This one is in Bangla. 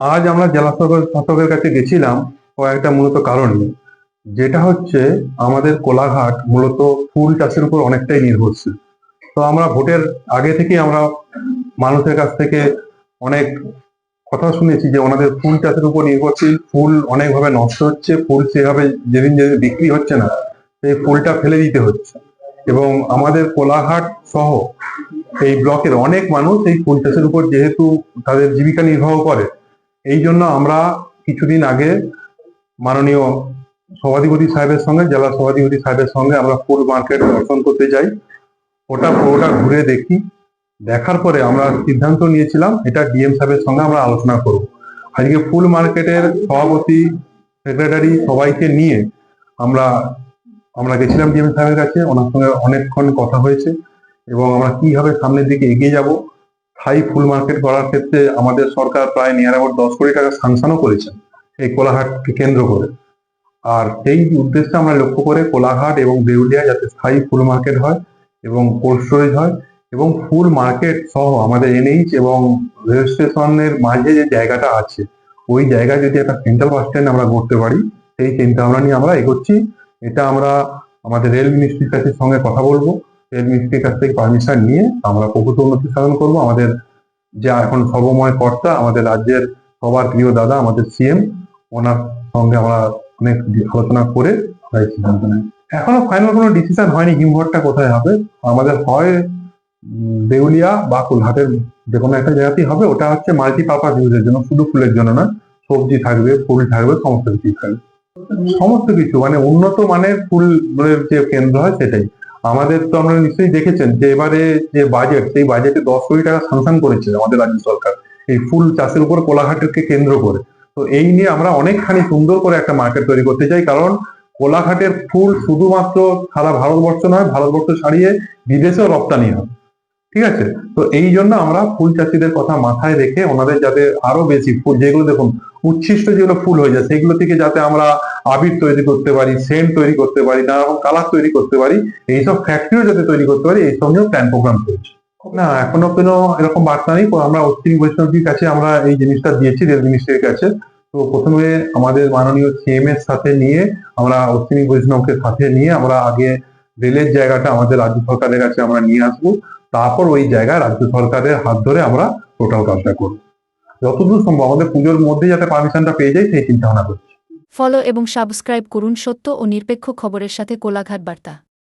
আজ আমরা জেলা শাসকের কাছে গেছিলাম কয়েকটা মূলত কারণ নিয়ে। যেটা হচ্ছে, আমাদের কোলাঘাট মূলত ফুল চাষের উপর অনেকটাই নির্ভরশীল। তো আমরা ভোটের আগে থেকেই আমরা মানুষের কাছ থেকে অনেক কথা শুনেছি যে ওনাদের ফুল চাষের উপর নির্ভরশীল, ফুল অনেকভাবে নষ্ট হচ্ছে, ফুল সেভাবে যেদিন যেদিন বিক্রি হচ্ছে না, সেই ফুলটা ফেলে দিতে হচ্ছে। এবং আমাদের কোলাঘাট সহ এই ব্লকের অনেক মানুষ এই ফুল চাষের উপর যেহেতু তাদের জীবিকা নির্বাহ করে, এই জন্য আমরা কিছুদিন আগে মাননীয় সভাধিপতি সাহেবের সঙ্গে, জেলা সভাধিপতি সাহেবের সঙ্গে আমরা ফুল মার্কেট দর্শন করতে যাই। ওটা পুরোটা ঘুরে দেখি। দেখার পরে আমরা সিদ্ধান্ত নিয়েছিলাম এটা ডিএম সাহেবের সঙ্গে আমরা আলোচনা করব। আজকে ফুল মার্কেটের সভাপতি, সেক্রেটারি সবাইকে নিয়ে আমরা আমরা গেছিলাম ডিএম সাহেবের কাছে। ওনার সঙ্গে অনেকক্ষণ কথা হয়েছে এবং আমরা কিভাবে সামনের দিকে এগিয়ে যাব। স্থায়ী ফুল মার্কেট করার ক্ষেত্রে আমাদের সরকার প্রায় নিয়ার অ্যাবাউট 10 কোটি টাকা স্যাংশনও করেছেন এই কোলাঘাটকে কেন্দ্র করে। আর সেই উদ্দেশ্যে আমরা লক্ষ্য করে কোলাঘাট এবং দেউলিয়া যাতে স্থায়ী ফুল মার্কেট হয় এবং কোল্ড স্টোরেজ হয়, এবং ফুল মার্কেট সহ আমাদের এনএইচ এবং রেল স্টেশনের মাঝে যে জায়গাটা আছে, ওই জায়গায় যদি একটা সেন্ট্রাল বাস স্ট্যান্ড আমরা করতে পারি, সেই চিন্তা ভাবনা নিয়ে আমরা এগোচ্ছি। এটা আমরা আমাদের রেল মিনিস্ট্রির কাছে সঙ্গে কথা বলবো। রেল মিনিস্ট্রির কাছ থেকে পারমিশন নিয়ে আমরা প্রভূত উন্নতি সাধন করবো। আমাদের যে এখন সর্বময় কর্তা, আমাদের রাজ্যের সবার প্রিয় দাদা, আমাদের সিএম, ওনার সঙ্গে আমরা অনেক আলোচনা করে আমরা এই সিদ্ধান্ত নেই। এখনো ফাইনাল কোনো ডিসিশন হয়নি হিমঘরটা কোথায় হবে। আমাদের হয় দেউলিয়া বা কোলহাটের যে কোনো একটা জায়গাতেই হবে। ওটা হচ্ছে মাল্টিপারপাস ইউজের জন্য, শুধু ফুলের জন্য না, সবজি থাকবে, ফুল থাকবে, সমস্ত কিছুই থাকবে। সমস্ত কিছু মানে উন্নত মানের ফুলের যে কেন্দ্র হয় সেটাই। আমাদের তো আমরা নিশ্চয়ই দেখেছেন যে এবারে যে বাজেট, সেই বাজেটে 10 কোটি টাকা স্যাংশন করেছে আমাদের রাজ্য সরকার এই ফুল চাষের উপর কোলাঘাটকে কেন্দ্র করে। তো এই নিয়ে আমরা অনেকখানি সুন্দর করে একটা মার্কেট তৈরি করতে চাই, কারণ কোলাঘাটের ফুল শুধুমাত্র সারা ভারতবর্ষ নয়, ভারতবর্ষ ছাড়িয়ে বিদেশেও রপ্তানি হয়। ঠিক আছে। তো এই জন্য আমরা ফুল চাষিদের কথা মাথায় রেখে ওনাদের যাতে আরো বেশি ফুল, যেগুলো দেখুন উচ্ছিষ্ট যেগুলো ফুল হয়ে যায়, সেগুলো থেকে যাতে আমরা আবির তৈরি করতে পারি, সেন্ট তৈরি করতে পারি, নানা রকম কালার তৈরি করতে পারি, এইসব ফ্যাক্টরিও যাতে তৈরি করতে পারি, এই সঙ্গেও প্ল্যান প্রোগ্রাম চলছে। না, এখনো কোনো এরকম বার্তা নেই। আমরা অশ্বিনী বৈষ্ণবজির কাছে আমরা এই জিনিসটা দিয়েছি রেল মিনিস্ট্রির কাছে। তো প্রথমে আমাদের মাননীয় সিএম এর সাথে নিয়ে, আমরা অশ্বিনী বৈষ্ণবকে সাথে নিয়ে আমরা আগে রেলের জায়গাটা আমাদের রাজ্য সরকারের কাছে আমরা নিয়ে আসবো। তারপর ওই জায়গায় রাজ্য সরকারের হাত ধরে আমরা টোটাল কাজটা করবো। যতদূর সম্ভব আমাদের পুজোর মধ্যে যাতে পারমিশনটা পেয়ে যাই, সেই চিন্তা ভাবনা করছি। ফলো এবং সাবস্ক্রাইব করুন সত্য ও নিরপেক্ষ খবরের সাথে কোলাঘাট বার্তা।